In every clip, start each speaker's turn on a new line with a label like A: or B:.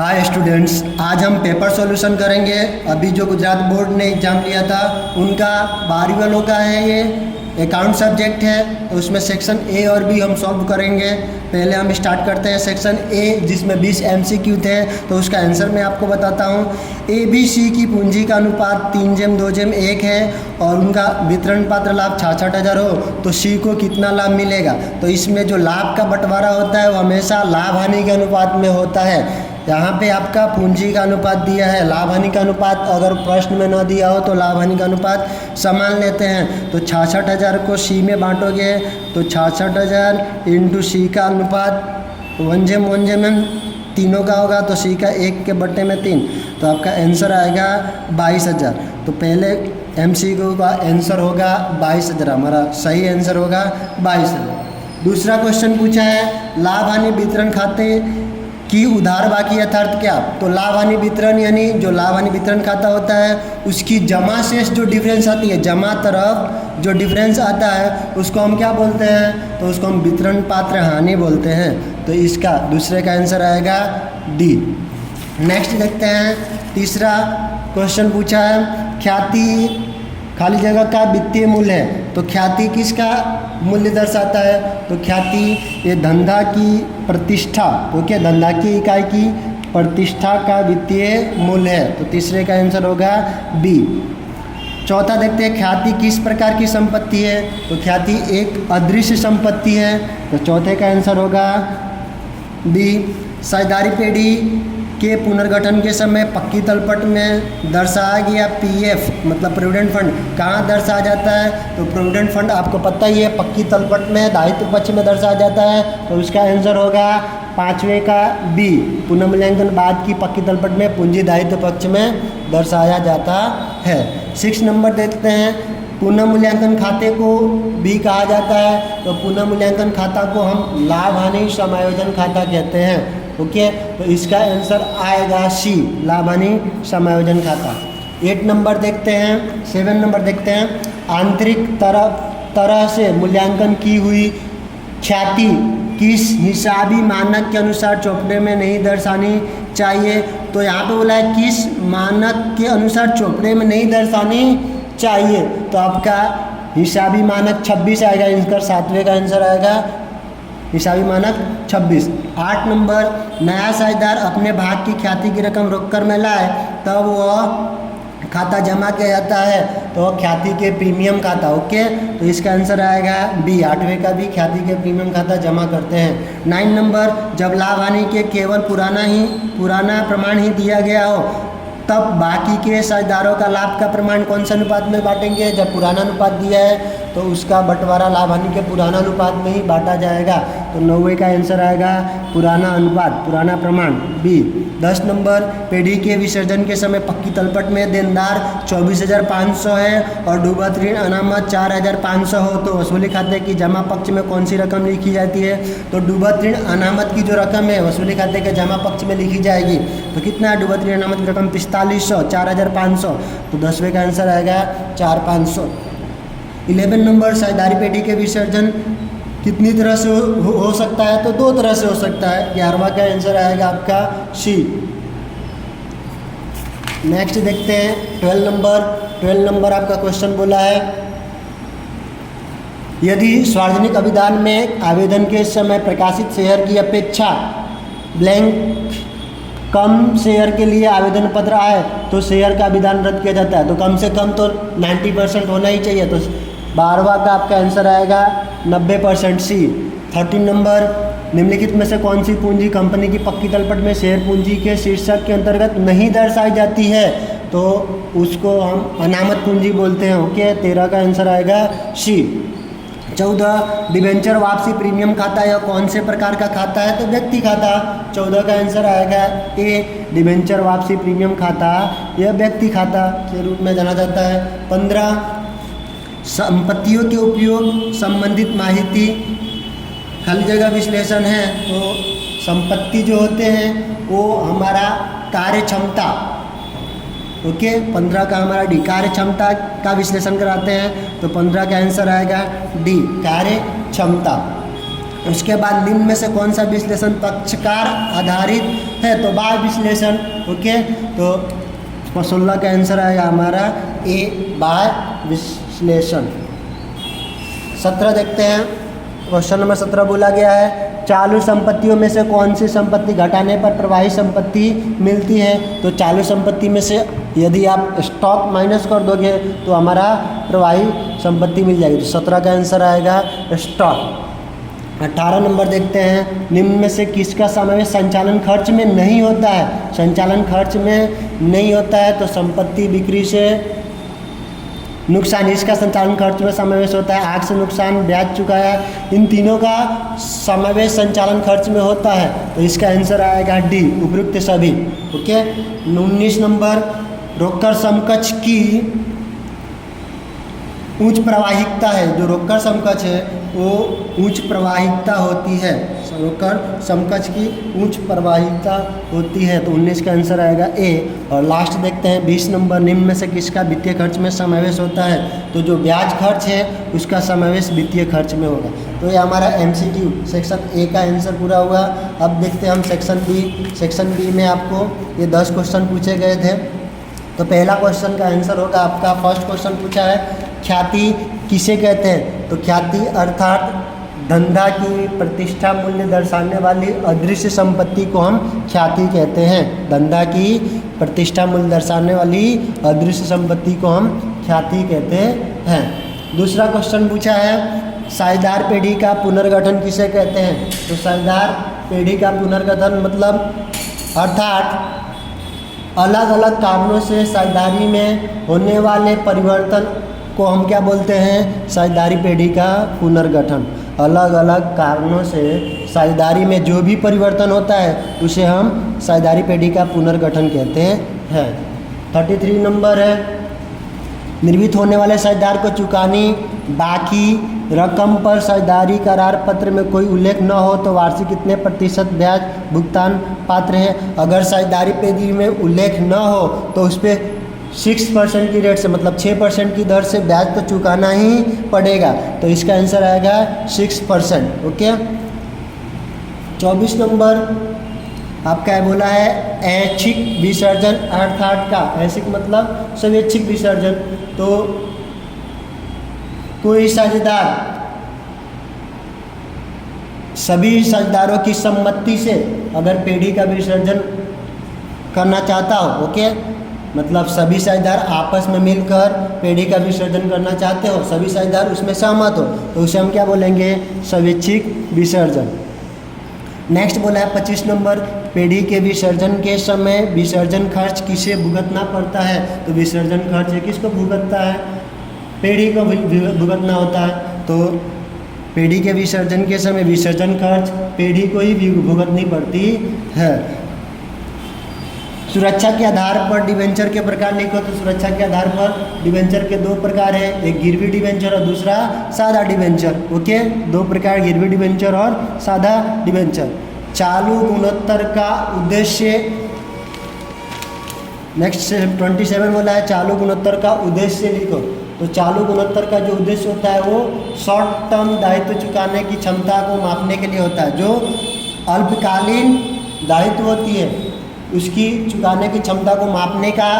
A: Hi students, आज हम paper solution करेंगे। अभी जो गुजरात बोर्ड ने एग्ज़ाम लिया था उनका 12वीं वालों का है। ये अकाउंट सब्जेक्ट है, तो उसमें सेक्शन ए और बी हम सॉल्व करेंगे। पहले हम स्टार्ट करते हैं सेक्शन ए, जिसमें 20 MCQ थे, तो उसका आंसर मैं आपको बताता हूँ। ABC की पूंजी का अनुपात 3:2:1 है और उनका वितरण पात्र लाभ 66,000 हो तो सी को कितना लाभ मिलेगा। तो इसमें जो लाभ का बंटवारा होता है वो हमेशा लाभ हानि के अनुपात में होता है। यहाँ पे आपका पूंजी का अनुपात दिया है, लाभ हानि का अनुपात अगर प्रश्न में न दिया हो तो लाभ हानि का अनुपात समान लेते हैं। तो 66,000 को सी में बांटोगे तो 66,000 इंटू सी का अनुपात 1/1 तीनों का होगा, तो सी का 1/3, तो आपका आंसर आएगा 22,000। तो पहले MCQ का आंसर होगा 22,000, हमारा सही आंसर होगा 22,000। दूसरा क्वेश्चन पूछा है लाभ हानि वितरण खाते की उधार बाकी यथार्थ क्या। तो लाभ हानि वितरण यानी जो लाभ हानि वितरण खाता होता है उसकी जमा शेष जो डिफरेंस आती है, जमा तरफ जो डिफरेंस आता है उसको हम क्या बोलते हैं, तो उसको हम वितरण पात्र हानि बोलते हैं। तो इसका दूसरे का आंसर आएगा डी। नेक्स्ट देखते हैं, तीसरा क्वेश्चन पूछा है ख्याति खाली जगह का वित्तीय मूल्य है। तो ख्याति किसका मूल्य दर्शाता है, तो ख्याति ये धंधा की प्रतिष्ठा, ओके, धंधा की इकाई की प्रतिष्ठा का वित्तीय मूल्य है। तो तीसरे का आंसर होगा बी। चौथा देखते हैं ख्याति किस प्रकार की संपत्ति है। तो ख्याति एक अदृश्य संपत्ति है, तो चौथे का आंसर होगा बी। साझेदारी पेढ़ी के पुनर्गठन के समय पक्की तलपट में दर्शाया गया PF मतलब प्रोविडेंट फंड कहाँ दर्शाया जाता है। तो प्रोविडेंट फंड आपको पता ही है पक्की तलपट में दायित्व पक्ष में दर्शाया जाता है, तो उसका आंसर होगा 5वें का बी। पुनर्मूल्यांकन बाद की पक्की तलपट में पूंजी दायित्व पक्ष में दर्शाया जाता है। 6 नंबर देखते हैं, पुनर्मूल्यांकन खाते को भी कहा जाता है। तो पुनर्मूल्यांकन खाता को हम लाभ हानि समायोजन खाता कहते हैं, ओके। तो इसका आंसर आएगा सी, लाभ हानि समायोजन खाता। 8 नंबर देखते हैं, 7 नंबर देखते हैं, आंतरिक तरह से मूल्यांकन की हुई ख्याति किस हिसाबी मानक के अनुसार चौपड़े में नहीं दर्शानी चाहिए। तो यहाँ पे बोला है किस मानक के अनुसार चौपड़े में नहीं दर्शानी चाहिए, तो आपका हिसाबी मानक 26 आएगा, इसका 7वें का आंसर आएगा हिसाबी मानक 26। 8 नंबर, नया साझेदार अपने भाग की ख्याति की रकम रोककर में लाए तब वह खाता जमा किया जाता है, तो ख्याति के प्रीमियम खाता, ओके। तो इसका आंसर आएगा बी, 8वें का भी ख्याति के प्रीमियम खाता जमा करते हैं। 9 नंबर, जब लाभ हानि के केवल पुराना प्रमाण ही दिया गया हो तब बाकी के साझेदारों का लाभ का प्रमाण कौन सा अनुपात में बांटेंगे। जब पुराना अनुपात दिया है तो उसका बंटवारा लाभ हानि के पुराना अनुपात में ही बांटा जाएगा। तो 9वें का आंसर आएगा पुराना अनुपात, पुराना प्रमाण बी। 10 नंबर, पेढ़ी के विसर्जन के समय पक्की तलपट में देनदार 24,500 है और डूबत ऋण अनामत 4,500 हो तो वसूली खाते की जमा पक्ष में कौन सी रकम लिखी जाती है। तो डूबत ऋण अनामत की जो रकम है वसूली खाते के जमा पक्ष में लिखी जाएगी। तो कितना है डूबत ऋण अनामत की रकम 4500, 4,500, तो 10वें का आंसर आएगा 4,500। 11 नंबर, साझेदारी पेढ़ी के विसर्जन कितनी तरह से हो सकता है, तो 2 तरह से हो सकता है। 11वां का आंसर आएगा आपका सी। नेक्स्ट देखते हैं 12 नंबर आपका क्वेश्चन बोला है यदि सार्वजनिक अभिधान में आवेदन के समय प्रकाशित शेयर की अपेक्षा ब्लैंक कम शेयर के लिए आवेदन पत्र आए तो शेयर का अभिधान रद्द किया जाता है। तो कम से कम तो 90% होना ही चाहिए, तो 12वां का आपका आंसर आएगा 90% सी। 13 नंबर, निम्नलिखित में से कौन सी पूंजी कंपनी की पक्की तलपट में शेयर पूंजी के शीर्षक के अंतर्गत नहीं दर्शाई जाती है, तो उसको हम अनामत पूंजी बोलते हैं, ओके। 13 का आंसर आएगा सी। 14, डिबेंचर वापसी प्रीमियम खाता यह कौन से प्रकार का खाता है, तो व्यक्ति खाता। 14 का आंसर आएगा ए, डिबेंचर वापसी प्रीमियम खाता यह व्यक्ति खाता के रूप में जाना जाता है। 15, संपत्तियों के उपयोग संबंधित माहिती खाली जगह विश्लेषण है। तो संपत्ति जो होते हैं वो हमारा कार्य क्षमता, ओके। 15 का हमारा डी, कार्य क्षमता का विश्लेषण कराते हैं, तो 15 का आंसर आएगा डी, कार्य क्षमता। उसके बाद निम्न में से कौन सा विश्लेषण पक्षकार आधारित है, तो बाह्य विश्लेषण। ओके, तो 16 का आंसर आएगा हमारा ए, बाह्य विश्लेषण। 17 देखते हैं, क्वेश्चन नंबर 17 बोला गया है चालू संपत्तियों में से कौन सी संपत्ति घटाने पर प्रवाही संपत्ति मिलती है। तो चालू संपत्ति में से यदि आप स्टॉक माइनस कर दोगे तो हमारा प्रवाही संपत्ति मिल जाएगी। तो 17 का आंसर आएगा स्टॉक। 18 नंबर देखते हैं, निम्न में से किसका समावेश संचालन खर्च में नहीं होता है। संचालन खर्च में नहीं होता है तो संपत्ति बिक्री से नुकसान, इसका संचालन खर्च में समावेश होता है। आग से नुकसान, ब्याज चुकाया, इन तीनों का समावेश संचालन खर्च में होता है, तो इसका आंसर आएगा डी, उपयुक्त सभी। ओके, 19 नंबर, रोकड़ समकक्ष की उच्च प्रवाहिकता है। जो रोकड़ समकक्ष है वो उच्च प्रवाहिकता होती है, रोकड़ समकक्ष की उच्च प्रवाहिकता होती है, तो 19 का आंसर आएगा ए। और लास्ट देखते हैं 20 नंबर, निम्न में से किसका वित्तीय खर्च में समावेश होता है। तो जो ब्याज खर्च है उसका समावेश वित्तीय खर्च में होगा। तो ये हमारा एमसीक्यू सेक्शन ए का आंसर पूरा हुआ। अब देखते हैं हम सेक्शन बी। सेक्शन बी में आपको ये 10 क्वेश्चन पूछे गए थे। तो पहला क्वेश्चन का आंसर होगा आपका, फर्स्ट क्वेश्चन पूछा है ख्याति किसे कहते हैं। तो ख्याति अर्थात धंधा की प्रतिष्ठा मूल्य दर्शाने वाली अदृश्य संपत्ति को हम ख्याति कहते हैं। धंधा की प्रतिष्ठा मूल्य दर्शाने वाली अदृश्य संपत्ति को हम ख्याति कहते हैं। दूसरा क्वेश्चन पूछा है साझेदार पेढ़ी का पुनर्गठन किसे कहते हैं। तो साझेदार पेढ़ी का पुनर्गठन मतलब अर्थात अलग अलग कारणों से साझेदारी में होने वाले परिवर्तन को हम क्या बोलते हैं, साझेदारी पेढ़ी का पुनर्गठन। अलग अलग कारणों से साझेदारी में जो भी परिवर्तन होता है उसे हम साझेदारी पेढ़ी का पुनर्गठन कहते हैं। 33 नंबर है, निर्मित होने वाले साझेदार को चुकानी बाकी रकम पर साझेदारी करार पत्र में कोई उल्लेख न हो तो वार्षिक कितने प्रतिशत ब्याज भुगतान पात्र है। अगर साझेदारी पेढ़ी में उल्लेख न हो तो उस पर 6% की रेट से मतलब 6% की दर से ब्याज तो चुकाना ही पड़ेगा, तो इसका आंसर आएगा 6%। ओके, 24 नंबर आपका है बोला है ऐच्छिक विसर्जन अर्थात का, ऐच्छिक मतलब स्वैच्छिक विसर्जन। तो कोई साझेदार सभी साझेदारों की सम्मति से अगर पेढ़ी का विसर्जन करना चाहता हो, ओके, मतलब सभी साझेदार आपस में मिलकर पेढ़ी का विसर्जन करना चाहते हो, सभी साझेदार उसमें सहमत हो, तो उसे हम क्या बोलेंगे, स्वैच्छिक विसर्जन। नेक्स्ट बोला है 25 नंबर, पेढ़ी के विसर्जन के समय विसर्जन खर्च किसे भुगतना पड़ता है। तो विसर्जन खर्च किसको भुगतता है, पेढ़ी को भुगतना होता है। तो पेढ़ी के विसर्जन के समय विसर्जन खर्च पेढ़ी को ही भुगतनी पड़ती है। सुरक्षा के आधार पर डिबेंचर के प्रकार लिखो। तो सुरक्षा के आधार पर डिबेंचर के 2 प्रकार है, एक गिरवी डिबेंचर और दूसरा सादा डिबेंचर। ओके, 2 प्रकार, गिरवी डिबेंचर और सादा डिबेंचर। चालू गुणोत्तर का उद्देश्य, नेक्स्ट 27 बोला है चालू गुणोत्तर का उद्देश्य लिखो। तो चालू गुणोत्तर का जो उद्देश्य होता है वो शॉर्ट टर्म दायित्व चुकाने की क्षमता को मापने के लिए होता है। जो अल्पकालीन दायित्व होती है उसकी चुकाने की क्षमता को मापने का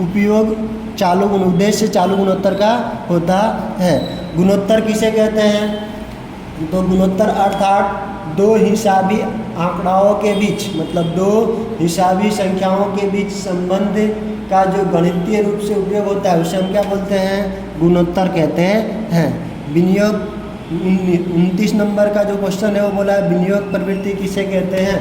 A: उपयोग चालू उद्देश्य चालू गुणोत्तर का होता है। गुणोत्तर किसे कहते हैं। तो गुणोत्तर अर्थात 2 हिसाबी आंकड़ाओं के बीच, मतलब 2 हिसाबी संख्याओं के बीच संबंध का जो गणितीय रूप से उपयोग होता है उसे हम क्या बोलते हैं, गुणोत्तर कहते हैं। विनियोग 29 नंबर का जो क्वेश्चन है वो बोला है विनियोग प्रवृत्ति किसे कहते हैं।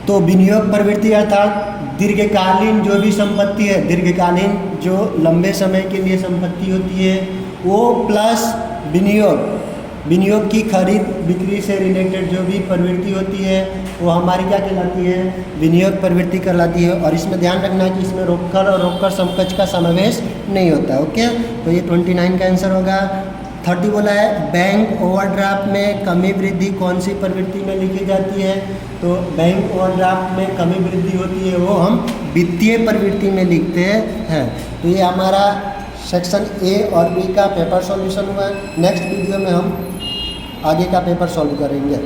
A: तो विनियोग प्रवृत्ति अर्थात दीर्घकालीन जो भी संपत्ति है, दीर्घकालीन जो लंबे समय के लिए संपत्ति होती है वो प्लस विनियोग की खरीद बिक्री से रिलेटेड जो भी प्रवृत्ति होती है वो हमारी क्या कहलाती है, विनियोग प्रवृत्ति कहलाती है। और इसमें ध्यान रखना है कि इसमें रोकड़ और रोकड़ समकक्ष का समावेश नहीं होता है। ओके, तो ये 29 का आंसर होगा। 30 बोला है बैंक ओवरड्राफ्ट में कमी वृद्धि कौन सी प्रवृत्ति में लिखी जाती है। तो बैंक ओवरड्राफ्ट में कमी वृद्धि होती है वो हम वित्तीय प्रवृत्ति में लिखते हैं। तो ये हमारा सेक्शन ए और बी का पेपर सॉल्यूशन हुआ है। नेक्स्ट वीडियो में हम आगे का पेपर सॉल्व करेंगे।